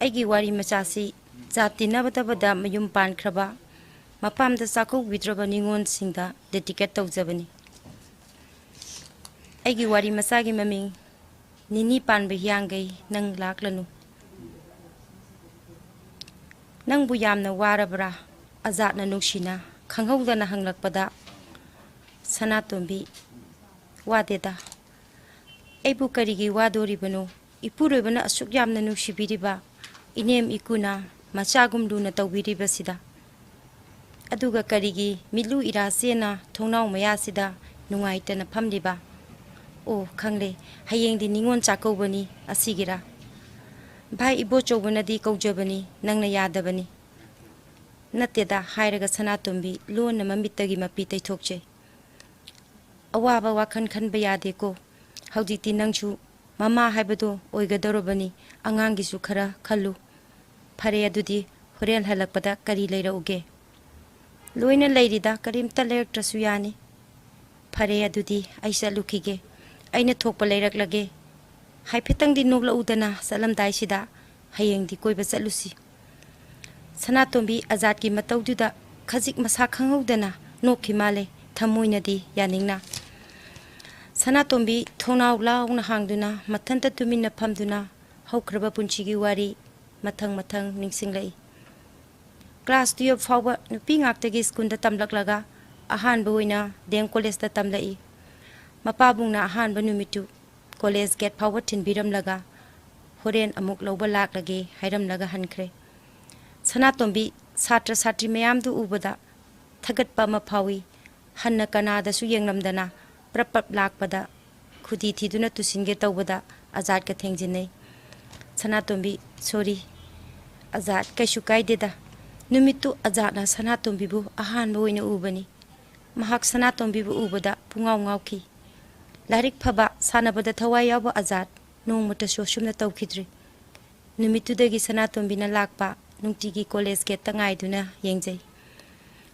ꯑꯩꯒꯤ ꯋꯥꯔꯤ ꯃꯆꯥꯁꯤ ꯖꯥꯇꯤ ꯅꯕꯗꯕꯗ ꯃꯌꯨꯝ ꯄꯥꯟꯈ꯭ꯔꯕ ꯃꯄꯥꯝꯗ ꯆꯥꯛꯀꯧꯕꯤꯗ꯭ꯔꯕ ꯅꯤꯉꯣꯜꯁꯤꯡꯗ ꯗꯦꯗꯤꯀꯦꯠ ꯇꯧꯖꯕꯅꯤ꯫ ꯑꯩꯒꯤ ꯋꯥꯔꯤ ꯃꯆꯥꯒꯤ ꯃꯃꯤꯡ ꯅꯤꯅꯤ ꯄꯥꯟꯕ ꯍꯤꯌꯥꯡꯒꯩ ꯅꯪ ꯂꯥꯛꯂꯅꯨ꯫ ꯅꯪꯕꯨ ꯌꯥꯝꯅ ꯋꯥꯔꯕ꯭ꯔꯥ? ꯑꯖꯥꯠꯅ ꯅꯨꯡꯁꯤꯅ ꯈꯪꯍꯧꯗꯅ ꯍꯪꯂꯛꯄꯗ ꯁꯅꯥꯇꯣꯝꯕꯤ ꯋꯥꯗꯦꯗ, ꯑꯩꯕꯨ ꯀꯔꯤꯒꯤ ꯋꯥꯗꯣꯔꯤꯕꯅꯣ? ꯏꯄꯨꯔꯣꯏꯕꯅ ꯑꯁꯨꯛ ꯌꯥꯝꯅ ꯅꯨꯡꯁꯤꯕꯤꯔꯤꯕ ꯏꯅꯦꯝ ꯏꯀꯨꯅ ꯃꯆꯥꯒꯨꯝ ꯂꯨꯅ ꯇꯧꯕꯤꯔꯤꯕꯁꯤꯗ, ꯑꯗꯨꯒ ꯀꯔꯤꯒꯤ ꯃꯤꯠꯂꯨ ꯏꯔꯥ ꯆꯦꯅ ꯊꯣꯡꯅꯥꯎ ꯃꯌꯥꯁꯤꯗ ꯅꯨꯡꯉꯥꯏꯇꯅ ꯐꯝꯂꯤꯕ? ꯑꯣ ꯈꯪꯂꯦ, ꯍꯌꯦꯡꯗꯤ ꯅꯤꯉꯣꯜ ꯆꯥꯛꯀꯧꯕꯅꯤ ꯑꯁꯤꯒꯤꯔꯥ? ꯚꯥꯏ ꯏꯕꯣꯆꯧꯕꯅꯗꯤ ꯀꯧꯖꯕꯅꯤ, ꯅꯪꯅ ꯌꯥꯗꯕꯅꯤ꯫ ꯅꯠꯇꯦꯗ ꯍꯥꯏꯔꯒ ꯁꯅꯥꯇꯣꯝꯕꯤ ꯂꯣꯟꯅ ꯃꯃꯤꯠꯇꯒꯤ ꯃꯄꯤ ꯇꯩꯊꯣꯛꯆꯩ꯫ ꯑꯋꯥꯕ ꯋꯥꯈꯜ ꯈꯟꯕ ꯌꯥꯗꯦꯀꯣ, ꯍꯧꯖꯤꯛꯇꯤ ꯅꯪꯁꯨ ꯃꯃꯥ ꯍꯥꯏꯕꯗꯣ ꯑꯣꯏꯒꯗꯧꯔꯕꯅꯤ, ꯑꯉꯥꯡꯒꯤꯁꯨ ꯈꯔ ꯈꯜꯂꯨ꯫ ꯐꯔꯦ ꯑꯗꯨꯗꯤ ꯍꯣꯔꯦꯟ ꯍꯜꯂꯛꯄꯗ ꯀꯔꯤ ꯂꯩꯔꯛꯎꯒꯦ? ꯂꯣꯏꯅ ꯂꯩꯔꯤꯗ, ꯀꯔꯤꯝꯇ ꯂꯩꯔꯛꯇ꯭ꯔꯁꯨ ꯌꯥꯅꯤ꯫ ꯐꯔꯦ ꯑꯗꯨꯗꯤ ꯑꯩ ꯆꯠꯂꯨꯈꯤꯒꯦ, ꯑꯩꯅ ꯊꯣꯛꯄ ꯂꯩꯔꯛꯂꯒꯦ꯫ ꯍꯥꯏꯐꯦꯠꯇꯪꯗꯤ ꯅꯣꯛꯂꯛꯎꯗꯅ ꯆꯠꯂꯝꯗꯥꯏꯁꯤꯗ, ꯍꯌꯦꯡꯗꯤ ꯀꯣꯏꯕ ꯆꯠꯂꯨꯁꯤ꯫ ꯁꯅꯥꯇꯣꯝꯕꯤ ꯑꯖꯥꯠꯀꯤ ꯃꯇꯧꯗꯨꯗ ꯈꯖꯤꯛ ꯃꯁꯥ ꯈꯪꯍꯧꯗꯅ ꯅꯣꯛꯈꯤ ꯃꯥꯜꯂꯦ, ꯊꯃꯣꯏꯅꯗꯤ ꯌꯥꯅꯤꯡꯅ꯫ ꯁꯅꯥꯇꯣꯝꯕꯤ ꯊꯣꯡꯅꯥꯎ ꯂꯥꯎꯅ ꯍꯥꯡꯗꯨꯅ ꯃꯊꯟꯇ ꯇꯨꯃꯤꯟꯅ ꯐꯝꯗꯨꯅ ꯍꯧꯈ꯭ꯔꯕ ꯄꯨꯟꯁꯤꯒꯤ ꯋꯥꯔꯤ ꯃꯊꯪ ꯃꯊꯪ ꯅꯤꯡꯁꯤꯡꯂꯛꯏ꯫ ꯀ꯭ꯂꯥꯁ 12 ꯐꯥꯎꯕ ꯅꯨꯄꯤ ꯉꯥꯛꯇꯒꯤ ꯁ꯭ꯀꯨꯜꯗ ꯇꯝꯂꯛꯂꯒ ꯑꯍꯥꯟꯕ ꯑꯣꯏꯅ ꯗꯦꯝ ꯀꯣꯂꯦꯖꯇ ꯇꯝꯂꯛꯏ꯫ ꯃꯄꯥꯕꯨꯡꯅ ꯑꯍꯥꯟꯕ ꯅꯨꯃꯤꯠꯇꯨ ꯀꯣꯂꯦꯖ ꯒꯦꯠ ꯐꯥꯎꯕ ꯊꯤꯟꯕꯤꯔꯝꯂꯒ ꯍꯣꯔꯦꯟ ꯑꯃꯨꯛ ꯂꯧꯕ ꯂꯥꯛꯂꯒꯦ ꯍꯥꯏꯔꯝꯂꯒ ꯍꯟꯈ꯭ꯔꯦ꯫ ꯁꯅꯥꯇꯣꯝꯕꯤ ꯁꯥꯇ꯭ꯔ ꯁꯥꯇ꯭ꯔꯤ ꯃꯌꯥꯝꯗꯨ ꯎꯕꯗ ꯊꯥꯒꯠꯄ ꯑꯃ ꯐꯥꯎꯏ꯫ ꯍꯟꯅ ꯀꯅꯥꯗꯁꯨ ꯌꯦꯡꯂꯝꯗꯅ ꯄ꯭ꯔꯞ ꯄ꯭ꯔꯞ ꯂꯥꯛꯄꯗ ꯈꯨꯗꯤ ꯊꯤꯗꯨꯅ ꯇꯨꯁꯤꯟꯒꯦ ꯇꯧꯕꯗ ꯑꯖꯥꯠꯀ ꯊꯦꯡꯖꯤꯟꯅꯩ꯫ ꯁꯅꯥꯇꯣꯝꯕꯤ ꯁꯣꯔꯤ ꯑꯖꯥꯠ, ꯀꯩꯁꯨ ꯀꯥꯏꯗꯦꯗ꯫ ꯅꯨꯃꯤꯠꯇꯨ ꯑꯖꯥꯠꯅ ꯁꯅꯥꯇꯣꯝꯕꯤꯕꯨ ꯑꯍꯥꯟꯕ ꯑꯣꯏꯅ ꯎꯕꯅꯤ꯫ ꯃꯍꯥꯛ ꯁꯅꯥꯇꯣꯝꯕꯤꯕꯨ ꯎꯕꯗ ꯄꯨꯡꯉꯥꯎ ꯉꯥꯎꯈꯤ꯫ ꯂꯥꯏꯔꯤꯛ ꯐꯕ, ꯁꯥꯟꯅꯕꯗ ꯊꯋꯥꯏ ꯌꯥꯎꯕ ꯑꯖꯥꯠ ꯅꯣꯡꯃꯇꯁꯨ ꯑꯁꯨꯝꯅ ꯇꯧꯈꯤꯗ꯭ꯔꯤ꯫ ꯅꯨꯃꯤꯠꯇꯨꯗꯒꯤ ꯁꯅꯥꯇꯣꯝꯕꯤꯅ ꯂꯥꯛꯄ ꯅꯨꯡꯇꯤꯒꯤ ꯀꯣꯂꯦꯖ ꯒꯦꯠꯇ ꯉꯥꯏꯗꯨꯅ ꯌꯦꯡꯖꯩ꯫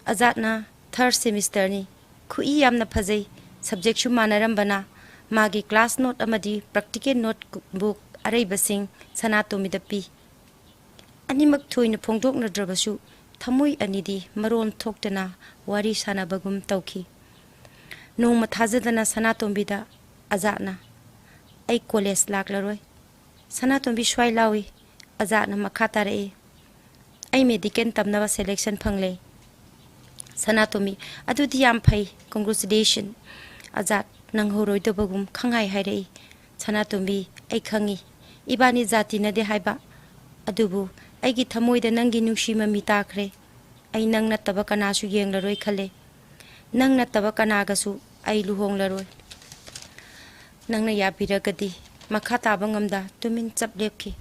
ꯑꯖꯥꯠꯅ 3rd ꯁꯦꯃꯤꯁꯇꯔꯅꯤ, ꯈꯨꯏ ꯌꯥꯝꯅ ꯐꯖꯩ, ꯁꯕꯖꯦꯛꯁꯨ ꯃꯥꯟꯅꯔꯝꯕꯅ ꯃꯥꯒꯤ ꯀ꯭ꯂꯥꯁ ꯅꯣꯠ ꯑꯃꯗꯤ ꯄ꯭ꯔꯥꯛꯇꯤꯀꯦꯜ ꯅꯣꯠꯕꯨꯛ ꯑꯔꯩꯕꯁꯤꯡ ꯁꯅꯥꯇꯣꯝꯕꯤꯗ ꯄꯤ꯫ ꯑꯅꯤꯃꯛ ꯊꯣꯏꯅ ꯐꯣꯡꯗꯣꯛꯅꯗ꯭ꯔꯕꯁꯨ ꯊꯃꯣꯏ ꯑꯅꯤꯗꯤ ꯃꯔꯣꯟ ꯊꯣꯛꯇꯅ ꯋꯥꯔꯤ ꯁꯥꯟꯅꯕꯒꯨم ꯇꯧꯈꯤ꯫ ꯅꯣꯡꯃ ꯊꯥꯖꯗꯅ ꯁꯅꯥꯇꯣꯝꯕꯤꯗ ꯑꯖꯥꯠꯅ "ꯑꯩ ꯀꯣꯂꯦꯖ ꯂꯥꯛꯂꯔꯣꯏ"꯫ ꯁꯅꯥꯇꯣꯝꯕꯤ ꯁ꯭ꯋꯥꯏ ꯂꯥꯎꯏ꯫ ꯑꯖꯥꯠꯅ ꯃꯈꯥ ꯇꯥꯔꯛꯏ, "ꯑꯩ ꯃꯦꯗꯤꯀꯦꯜ ꯇꯝꯅꯕ ꯁꯦꯂꯦꯛꯁꯟ ꯐꯪꯂꯦ"꯫ ꯁꯅꯥꯇꯣꯝꯕꯤ "ꯑꯗꯨꯗꯤ ꯌꯥꯝ ꯐꯩ, ꯀꯣꯡꯒ꯭ꯔꯦꯆꯨꯂꯦꯁꯟ"꯫ ꯑꯖꯥꯠ ꯅꯪꯍꯧꯔꯣꯏꯗꯕꯒꯨꯝ ꯈꯪꯍꯥꯏ ꯍꯥꯏꯔꯛꯏ꯫ ꯁꯅꯥꯇꯣꯝꯕꯤ "ꯑꯩ ꯈꯪꯏ, ꯏꯕꯥꯅꯤ ꯖꯥꯇꯤꯅꯗꯦ ꯍꯥꯏꯕ, ꯑꯗꯨꯕꯨ ꯑꯩꯒꯤ ꯊꯃꯣꯏꯗ ꯅꯪꯒꯤ ꯅꯨꯡꯁꯤ ꯃꯃꯤ ꯇꯥꯈ꯭ꯔꯦ꯫ ꯑꯩ ꯅꯪ ꯅꯠꯇꯕ ꯀꯅꯥꯁꯨ ꯌꯦꯡꯂꯔꯣꯏ ꯈꯜꯂꯦ꯫ ꯅꯪ ꯅꯠꯇꯕ ꯀꯅꯥꯒꯁꯨ ꯑꯩ ꯂꯨꯍꯣꯡꯂꯔꯣꯏ꯫ ꯅꯪꯅ ꯌꯥꯕꯤꯔꯒꯗꯤ"꯫ ꯃꯈꯥ ꯇꯥꯕ ꯉꯝꯗ ꯇꯨꯃꯤꯟ ꯆꯞ ꯂꯦꯞꯈꯤ꯫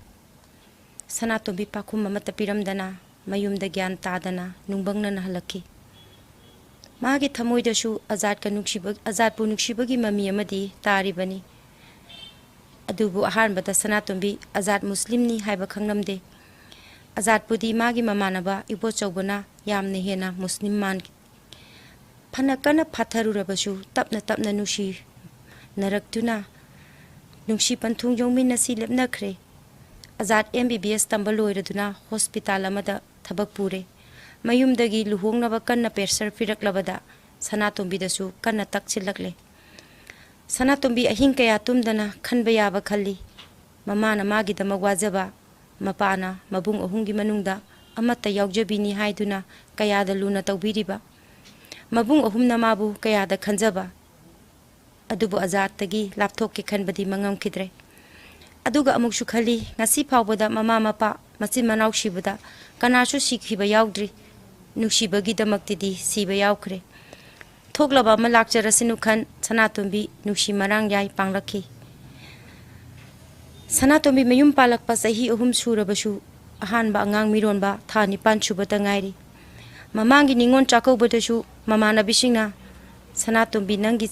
ꯁꯅꯥꯇꯣꯝꯕꯤ ꯄꯥꯎꯈꯨꯝ ꯑꯃꯠꯇ ꯄꯤꯔꯝꯗꯅ ꯃꯌꯨꯝꯗ ꯒ꯭ꯌꯥꯟ ꯇꯥꯗꯅ ꯅꯨꯡꯕꯪꯅꯅ ꯍꯜꯂꯛꯈꯤ꯫ ꯃꯥꯒꯤ ꯊꯃꯣꯏꯗꯁꯨ ꯑꯖꯥꯠꯄꯨ ꯅꯨꯡꯁꯤꯕꯒꯤ ꯃꯃꯤ ꯑꯃꯗꯤ ꯇꯥꯔꯤꯕꯅꯤ꯫ ꯑꯗꯨꯕꯨ ꯑꯍꯥꯟꯕꯗ ꯁꯅꯥꯇꯣꯝꯕꯤ ꯑꯖꯥꯠ ꯃꯨꯁꯂꯤꯝꯅꯤ ꯍꯥꯏꯕ ꯈꯪꯂꯝꯗꯦ꯫ ꯑꯖꯥꯠꯄꯨꯗꯤ ꯃꯥꯒꯤ ꯃꯃꯥꯟꯅꯕ ꯏꯕꯣꯆꯧꯕꯅ ꯌꯥꯝꯅ ꯍꯦꯟꯅ ꯃꯨꯁꯂꯤꯝ ꯃꯥꯟꯈꯤ꯫ ꯐꯅ ꯀꯟꯅ ꯐꯥꯊꯔꯨꯔꯕꯁꯨ ꯇꯞꯅ ꯇꯞꯅ ꯅꯨꯡꯁꯤꯅꯔꯛꯇꯨꯅ ꯅꯨꯡꯁꯤ ꯄꯟꯊꯨꯡ ꯌꯧꯃꯤꯟꯅꯁꯤ ꯂꯦꯞꯅꯈ꯭ꯔꯦ꯫ ꯑꯖꯥꯠ MBBS ꯇꯝꯕ ꯂꯣꯏꯔꯗꯨꯅ ꯍꯣꯁꯄꯤꯇꯥꯜ ꯑꯃꯗ ꯊꯕꯛ ꯄꯨꯔꯦ꯫ ꯃꯌꯨꯝꯗꯒꯤ ꯂꯨꯍꯣꯡꯅꯕ ꯀꯟꯅ ꯄ꯭ꯔꯦꯁꯔ ꯄꯤꯔꯛꯂꯕꯗ ꯁꯅꯥꯇꯣꯝꯕꯤꯗꯁꯨ ꯀꯟꯅ ꯇꯛꯁꯤꯜꯂꯛꯂꯦ꯫ ꯁꯅꯥꯇꯣꯝꯕꯤ ꯑꯍꯤꯡ ꯀꯌꯥ ꯇꯨꯝꯗꯅ ꯈꯟꯕ ꯌꯥꯕ ꯈꯜꯂꯤ꯫ ꯃꯃꯥꯅ ꯃꯥꯒꯤꯗꯃꯛ ꯋꯥꯖꯕ, ꯃꯄꯥꯅ ꯃꯕꯨꯡ ꯑꯍꯨꯝꯒꯤ ꯃꯅꯨꯡꯗ ꯑꯃꯠꯇ ꯌꯥꯎꯖꯕꯤꯅꯤ ꯍꯥꯏꯗꯨꯅ ꯀꯌꯥꯗ ꯂꯨꯅ ꯇꯧꯕꯤꯔꯤꯕ, ꯃꯕꯨꯡ ꯑꯍꯨꯝꯅ ꯃꯥꯕꯨ ꯀꯌꯥꯗ ꯈꯟꯖꯕ, ꯑꯗꯨꯕꯨ ꯑꯖꯥꯠꯇꯒꯤ ꯂꯥꯞꯊꯣꯛꯀꯦ ꯈꯟꯕꯗꯤ ꯃꯉꯝꯈꯤꯗ꯭ꯔꯦ꯫ ꯑꯗꯨꯒ ꯑꯃꯨꯛꯁꯨ ꯈꯜꯂꯤ, ꯉꯁꯤ ꯐꯥꯎꯕꯗ ꯃꯃꯥ ꯃꯄꯥ ꯃꯆꯤꯟ ꯃꯅꯥꯎ ꯁꯤꯕꯗ ꯀꯅꯥꯁꯨ ꯁꯤꯈꯤꯕ ꯌꯥꯎꯗ꯭ꯔꯤ꯫ ꯅꯨꯡꯁꯤꯕꯒꯤꯗꯃꯛꯇꯗꯤ ꯁꯤꯕ ꯌꯥꯎꯈ꯭ꯔꯦ꯫ ꯊꯣꯛꯂꯕ ꯑꯃ ꯂꯥꯛꯆꯔꯁꯅꯨ ꯈꯟ ꯁꯅꯥꯇꯣꯝꯕꯤ ꯅꯨꯡꯁꯤ ꯃꯔꯥꯡ ꯌꯥꯏ ꯄꯥꯡꯂꯛꯈꯤ꯫ ꯁꯅꯥꯇꯣꯝꯕꯤ ꯃꯌꯨꯝ ꯄꯥꯜꯂꯛꯄ ꯆꯍꯤ 3 ꯁꯨꯔꯕꯁꯨ ꯑꯍꯥꯟꯕ ꯑꯉꯥꯡ ꯃꯤꯔꯣꯟꯕ ꯊꯥ 9 ꯁꯨꯕꯇ ꯉꯥꯏꯔꯤ꯫ ꯃꯃꯥꯡꯒꯤ ꯅꯤꯉꯣꯜ ꯆꯥꯛꯀꯧꯕꯗꯁꯨ ꯃꯃꯥꯟꯅꯕꯤꯁꯤꯡꯅ "ꯁꯅꯥꯇꯣꯝꯕꯤ ꯅꯪꯒꯤ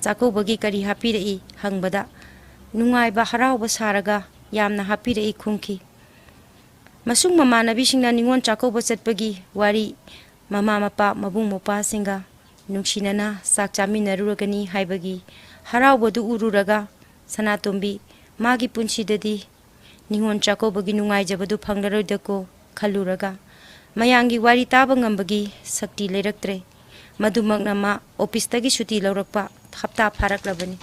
ꯆꯥꯛꯀꯧꯕꯒꯤ ꯀꯔꯤ ꯍꯥꯞꯄꯤꯔꯛꯏ" ꯍꯪꯕꯗ ꯅꯨꯡꯉꯥꯏꯕ ꯍꯔꯥꯎꯕ ꯁꯥꯔꯒ "ꯌꯥꯝꯅ ꯍꯥꯞꯄꯤꯔꯛꯏ" ꯈꯨꯝꯈꯤ꯫ ꯃꯁꯨꯡ ꯃꯃꯥꯟꯅꯕꯤꯁꯤꯡꯅ ꯅꯤꯉꯣꯜ ꯆꯥꯛꯀꯧꯕ ꯆꯠꯄꯒꯤ ꯋꯥꯔꯤ ꯃꯃꯥ ꯃꯄꯥ ꯃꯕꯨꯡ ꯃꯧꯄ꯭ꯋꯥꯁꯤꯡꯒ ꯅꯨꯡꯁꯤꯅꯅ ꯆꯥꯛ ꯆꯥꯃꯤꯟꯅꯔꯨꯔꯒꯅꯤ ꯍꯥꯏꯕꯒꯤ ꯍꯔꯥꯎꯕꯗꯨ ꯎꯔꯨꯔꯒ ꯁꯅꯥꯇꯣꯝꯕꯤ ꯃꯥꯒꯤ ꯄꯨꯟꯁꯤꯗꯗꯤ ꯅꯤꯉꯣꯜ ꯆꯥꯛꯀꯧꯕꯒꯤ ꯅꯨꯡꯉꯥꯏꯖꯕꯗꯨ ꯐꯪꯂꯔꯣꯏꯗꯀꯣ ꯈꯜꯂꯨꯔꯒ ꯃꯌꯥꯝꯒꯤ ꯋꯥꯔꯤ ꯇꯥꯕ ꯉꯝꯕꯒꯤ ꯁꯛꯇꯤ ꯂꯩꯔꯛꯇ꯭ꯔꯦ꯫ ꯃꯗꯨꯃꯛꯅ ꯃꯥ ꯑꯣꯐꯤꯁꯇꯒꯤ ꯁꯨꯇꯤ ꯂꯧꯔꯛꯄ ꯍꯞꯇꯥ ꯐꯥꯔꯛꯂꯕꯅꯤ꯫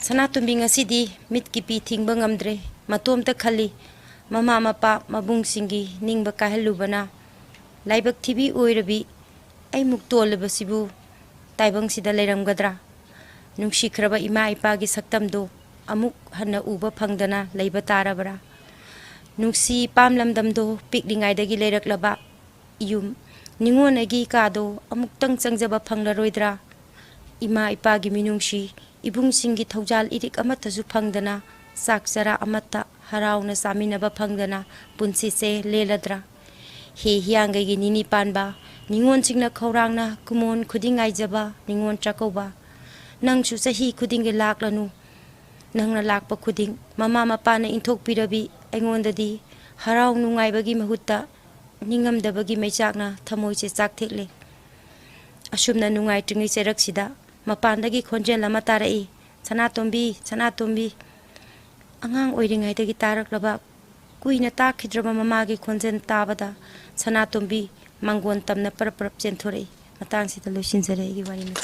ꯁꯅꯥꯇꯣꯝꯕꯤ ꯉꯁꯤꯗꯤ ꯃꯤꯠꯀꯤ ꯄꯤ ꯊꯤꯡꯕ ꯉꯝꯗ꯭ꯔꯦ꯫ ꯃꯇꯣꯝꯇ ꯈꯜꯂꯤ ꯃꯃꯥ ꯃꯄꯥ ꯃꯕꯨꯡꯁꯤꯡꯒꯤ ꯅꯤꯡꯕ ꯀꯥꯏꯍꯜꯂꯨꯕꯅ ꯂꯥꯏꯕꯛ ꯊꯤꯕꯤ ꯑꯣꯏꯔꯕꯤ ꯑꯩꯃꯨꯛ ꯇꯣꯜꯂꯕꯁꯤꯕꯨ ꯇꯥꯏꯕꯪꯁꯤꯗ ꯂꯩꯔꯝꯒꯗ꯭ꯔꯥ? ꯅꯨꯡꯁꯤꯈ꯭ꯔꯕ ꯏꯃꯥ ꯏꯄꯥꯒꯤ ꯁꯛꯇꯝꯗꯨ ꯑꯃꯨꯛ ꯍꯟꯅ ꯎꯕ ꯐꯪꯗꯅ ꯂꯩꯕ ꯇꯥꯔꯕ꯭ꯔꯥ? ꯅꯨꯡꯁꯤ ꯄꯥꯝꯂꯝꯗꯝꯗꯣ ꯄꯤꯛꯂꯤꯉꯩꯗꯒꯤ ꯂꯩꯔꯛꯂꯕ ꯌꯨꯝ ꯅꯤꯉꯣꯟꯅꯒꯤ ꯀꯥꯗꯣ ꯑꯃꯨꯛꯇꯪ ꯆꯪꯖꯕ ꯐꯪꯂꯔꯣꯏꯗ꯭ꯔꯥ? ꯏꯃꯥ ꯏꯄꯥꯒꯤ ꯃꯤꯅꯨꯡꯁꯤ ꯏꯕꯨꯡꯁꯤꯡꯒꯤ ꯊꯧꯖꯥꯜ ꯏꯔꯤꯛ ꯑꯃꯠꯇꯁꯨ ꯐꯪꯗꯅ ꯆꯥꯛ ꯆꯔꯥ ꯑꯃꯠꯇ ꯍꯔꯥꯎꯅ ꯆꯥꯃꯤꯟꯅꯕ ꯐꯪꯗꯅ ꯄꯨꯟꯁꯤꯁꯦ ꯂꯦꯜꯂꯗ꯭ꯔꯥ? ꯍꯦ ꯍꯤꯌꯥꯡꯒꯩꯒꯤ ꯅꯤꯅꯤ ꯄꯥꯟꯕ, ꯅꯤꯉꯣꯜꯁꯤꯡꯅ ꯈꯧꯔꯥꯡꯅ ꯀꯨꯃꯣꯟ ꯈꯨꯗꯤꯡ ꯉꯥꯏꯖꯕ ꯅꯤꯉꯣꯜ ꯆꯥꯛꯀꯧꯕ, ꯅꯪꯁꯨ ꯆꯍꯤ ꯈꯨꯗꯤꯡꯒꯤ ꯂꯥꯛꯂꯅꯨ꯫ ꯅꯪꯅ ꯂꯥꯛꯄ ꯈꯨꯗꯤꯡ ꯃꯃꯥ ꯃꯄꯥꯅ ꯏꯟꯊꯣꯛꯄꯤꯔꯕꯤ ꯑꯩꯉꯣꯟꯗꯗꯤ ꯍꯔꯥꯎ ꯅꯨꯡꯉꯥꯏꯕꯒꯤ ꯃꯍꯨꯠꯇ ꯅꯤꯡꯉꯝꯗꯕꯒꯤ ꯃꯩꯆꯥꯛꯅ ꯊꯃꯣꯏꯁꯦ ꯆꯥꯛꯊꯦꯛꯂꯦ꯫ ꯑꯁꯨꯝꯅ ꯅꯨꯡꯉꯥꯏꯇ꯭ꯔꯤꯉꯩ ꯆꯩꯔꯛꯁꯤꯗ ꯃꯄꯥꯟꯗꯒꯤ ꯈꯣꯟꯖꯦꯜ ꯑꯃ ꯇꯥꯔꯛꯏ, ꯁꯅꯥꯇꯣꯝꯕꯤ, ꯁꯅꯥꯇꯣꯝꯕꯤ꯫ ꯑꯉꯥꯡ ꯑꯣꯏꯔꯤꯉꯩꯗꯒꯤ ꯇꯥꯔꯛꯂꯕ ꯀꯨꯏꯅ ꯇꯥꯈꯤꯗ꯭ꯔꯕ ꯃꯃꯥꯒꯤ ꯈꯣꯟꯖꯦꯜ ꯇꯥꯕꯗ ꯁꯅꯥꯇꯣꯝꯕꯤ ꯃꯥꯡꯒꯣꯟ ꯇꯝꯅ ꯄꯔꯞ ꯄꯔꯞ ꯆꯦꯟꯊꯣꯔꯛꯏ꯫ ꯃꯇꯥꯡꯁꯤꯗ ꯂꯣꯏꯁꯤꯟꯖꯔꯦ ꯑꯩꯒꯤ ꯋꯥꯔꯤ꯫